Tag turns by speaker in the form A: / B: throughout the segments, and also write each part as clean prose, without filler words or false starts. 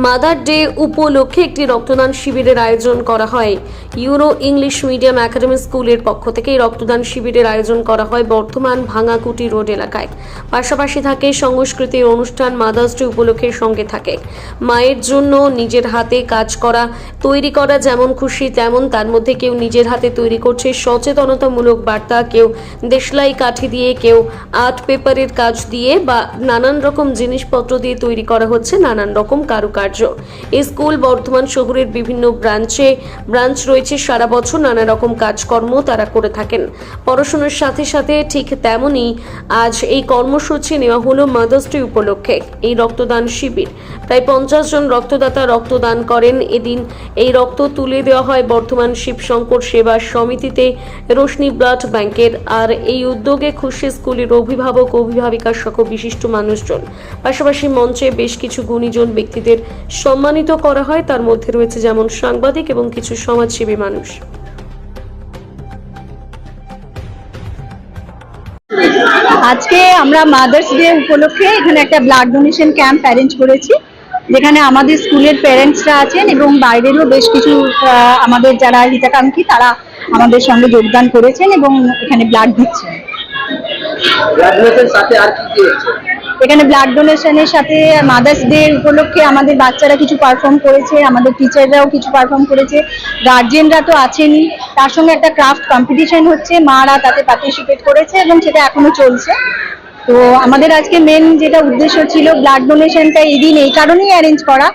A: Mother day উপলক্ষে একটি রক্তদান শিবিরের আয়োজন করা হয়। ইউরো ইংলিশ মিডিয়াম একাডেমি স্কুলের পক্ষ থেকে এই রক্তদান শিবিরের আয়োজন করা হয় বর্ধমান ভাঙাকুটি রোড এলাকায়। পাশাপাশি থাকে সাংস্কৃতিক অনুষ্ঠান। মাদার্স ডে উপলক্ষে সঙ্গে থাকে মায়ের জন্য নিজের হাতে কাজ করা, তৈরি করা, যেমন খুশি তেমন তার মধ্যে কেউ নিজের হাতে তৈরি করছে সচেতনতামূলক বার্তা, কেউ দেশলাই কাঠি দিয়ে, কেউ আর্ট পেপারের কাজ দিয়ে বা নানান রকম জিনিসপত্র দিয়ে তৈরি করা হচ্ছে নানান রকম কারুকার্য। এই স্কুল বর্ধমান শহরের বিভিন্ন ব্রাঞ্চ রয়েছে। সারা বছর নানা রকম কাজকর্ম তারা করে থাকেন। পড়াশোনার সাথে সাথে ঠিক তেমনই আজ এই কর্মসূচি নেওয়া হলো মাদার্স ডে উপলক্ষে। এই রক্তদান শিবির প্রায় 50 জন রক্তদাতা রক্তদান করেন। এদিন এই রক্ত তুলে দেওয়া হয় বর্ধমান শিবশঙ্কর সেবা সমিতিতে রোশনি ব্লাড ব্যাংকের। আর এই উদ্যোগে খুশি স্কুলের অভিভাবক অভিভাবিকা সহ বিশিষ্ট মানুষজন। পাশাপাশি মঞ্চে বেশ কিছু গুণীজন ব্যক্তিদের সম্মানিত করা হয়। তার মধ্যে রয়েছে যেমন সাংবাদিক এবং কিছু সমাজসেবী মানুষ।
B: আজকে আমরা মাদার্স ডে উপলক্ষে এখানে একটা ব্লাড ডোনেশন ক্যাম্প অ্যারেঞ্জ করেছি, যেখানে আমাদের স্কুলের প্যারেন্টসরা আছেন এবং বাইরেরও বেশ কিছু আমাদের যারা হিতাকাঙ্ক্ষী তারা আমাদের সঙ্গে যোগদান করেছেন এবং এখানে ব্লাড দিচ্ছেন। এখানে ব্লাড ডোনেশনের সাথে মাদার্স ডে উপলক্ষে আমাদের বাচ্চারা কিছু পারফর্ম করেছে, আমাদের টিচাররাও কিছু পারফর্ম করেছে, গার্জিয়ানরা তো আছেনই, তার সঙ্গে একটা ক্রাফট কম্পিটিশন হচ্ছে, মারা তাতে পার্টিসিপেট করেছে এবং সেটা এখনো চলছে। তো আমাদের আজকে মেন যেটা উদ্দেশ্য ছিল ব্লাড ডোনেশনটা এই দিন এই কারণেই অ্যারেঞ্জ করা,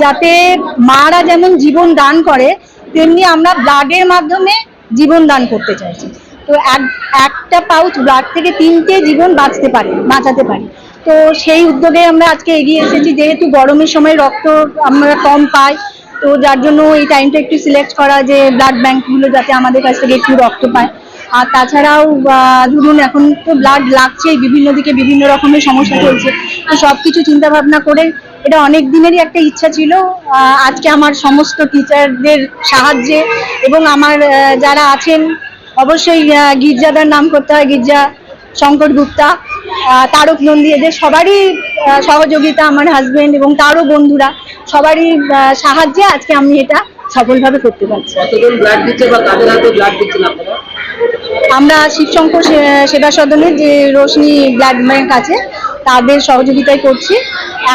B: যাতে মারা যেমন জীবন দান করে তেমনি আমরা ব্লাডের মাধ্যমে জীবন দান করতে চাইছি। তো একটা পাউচ ব্লাড থেকে 3টে জীবন বাঁচাতে পারি। তো সেই উদ্যোগে আমরা আজকে এগিয়ে এসেছি, যেহেতু গরমের সময় রক্ত আমরা কম পাই, তো যার জন্য এই টাইমটা একটু সিলেক্ট করা যে ব্লাড ব্যাংকগুলো যাতে আমাদের কাছ থেকে একটু রক্ত পায়। আর তাছাড়াও ধরুন এখন তো ব্লাড লাগছেই, বিভিন্ন দিকে বিভিন্ন রকমের সমস্যা চলছে, তো সবকিছু চিন্তা ভাবনা করে এটা অনেক দিনেরই একটা ইচ্ছা ছিল। আজকে আমার সমস্ত টিচারদের সাহায্যে এবং আমার যারা আছেন, অবশ্যই গির্জাদার নাম করতে হয়, গির্জা শঙ্কর গুপ্তা, তারক নন্দী, এদের সবারই সহযোগিতা, আমার হাজবেন্ড এবং তারও বন্ধুরা সবারই সাহায্যে আজকে আমি এটা সফলভাবে করতে পারছি। আমরা শিবশঙ্কর সেবা সদনের যে রোশনি ব্লাড ব্যাংক আছে তাদের সহযোগিতায় করছি।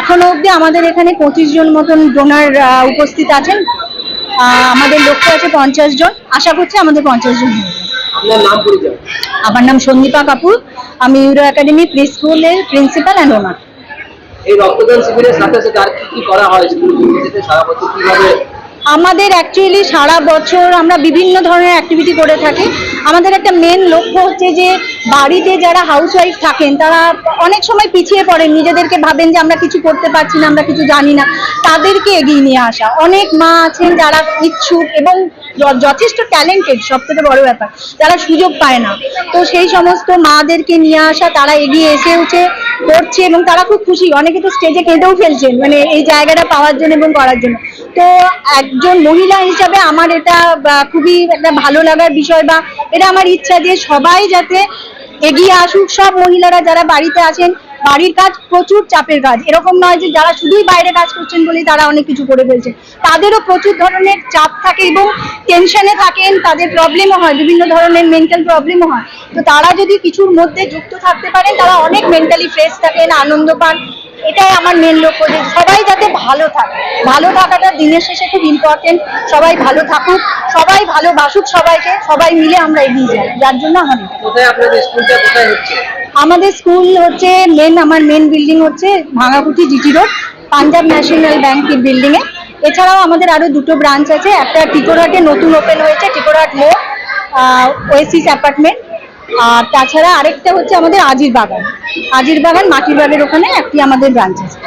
B: এখনো অবধি আমাদের এখানে 25 জন মতন ডোনার উপস্থিত আছেন। আমাদের লক্ষ্য আছে 50 জন, আশা করছি আমাদের 50 জন হয়ে যাবে। আমার নাম সন্দীপা কাপুর, আমি ইউরো একাডেমি প্রি স্কুলের প্রিন্সিপাল অ্যান্ড ওনার।
C: এই রক্তদান শিবিরের সাথে সাথে আর কি করা হয় স্কুলে সারা বছর কিভাবে?
B: আমাদের অ্যাকচুয়ালি সারা বছর আমরা বিভিন্ন ধরনের অ্যাক্টিভিটি করে থাকি। আমাদের একটা মেন লক্ষ্য হচ্ছে যে বাড়িতে যারা হাউসওয়াইফ থাকেন তারা অনেক সময় পিছিয়ে পড়েন, নিজেদেরকে ভাবেন যে আমরা কিছু করতে পারছি না, আমরা কিছু জানি না, তাদেরকে এগিয়ে নিয়ে আসা। অনেক মা আছেন যারা ইচ্ছুক এবং যথেষ্ট ট্যালেন্টেড, সব থেকে বড় ব্যাপার যারা সুযোগ পায় না, তো সেই সমস্ত মাদেরকে নিয়ে আসা, তারা এগিয়ে এসে করছে এবং তারা খুব খুশি। অনেকে তো স্টেজে কেঁদেও ফেলছেন মানে এই জায়গাটা পাওয়ার জন্য এবং করার জন্য। তো একজন মহিলা হিসাবে আমার এটা খুবই একটা ভালো লাগার বিষয়, বা এটা আমার ইচ্ছা যে সবাই যাতে এগিয়ে আসুক। সব মহিলারা যারা বাড়িতে আছেন, বাড়ির কাজ প্রচুর চাপের কাজ, এরকম নয় যে যারা শুধুই বাইরে কাজ করছেন বলেই তারা অনেক কিছু করে ফেলছেন, তাদেরও প্রচুর ধরনের চাপ থাকে এবং টেনশনে থাকেন, তাদের প্রবলেমও হয়, বিভিন্ন ধরনের মেন্টাল প্রবলেমও হয়। তো তারা যদি কিছুর মধ্যে যুক্ত থাকতে পারেন তারা অনেক মেন্টালি ফ্রেশ থাকেন, আনন্দ পান। এটাই আমার মেন লক্ষ্য, যে সবাই যাতে ভালো থাকে। ভালো থাকাটা দিনের শেষে খুব ইম্পর্টেন্ট। সবাই ভালো থাকুক, সবাই ভালোবাসুক সবাইকে, সবাই মিলে আমরা এগিয়ে যাই। যার জন্য আমাদের স্কুল হচ্ছে আমার মেন বিল্ডিং হচ্ছে ভাঙাকুটি জিটি রোড, পাঞ্জাব ন্যাশনাল ব্যাংকের বিল্ডিং এ। এছাড়াও আমাদের আরো 2টো ব্রাঞ্চ আছে, একটা টিকোরহাটে নতুন ওপেন হয়েছে, টিকোরহাট মোড় ওয়েসিস অ্যাপার্টমেন্ট। আর তাছাড়া আরেকটা হচ্ছে আমাদের আজির বাগান মাটির বাগের ওখানে একটি আমাদের ব্রাঞ্চ আছে।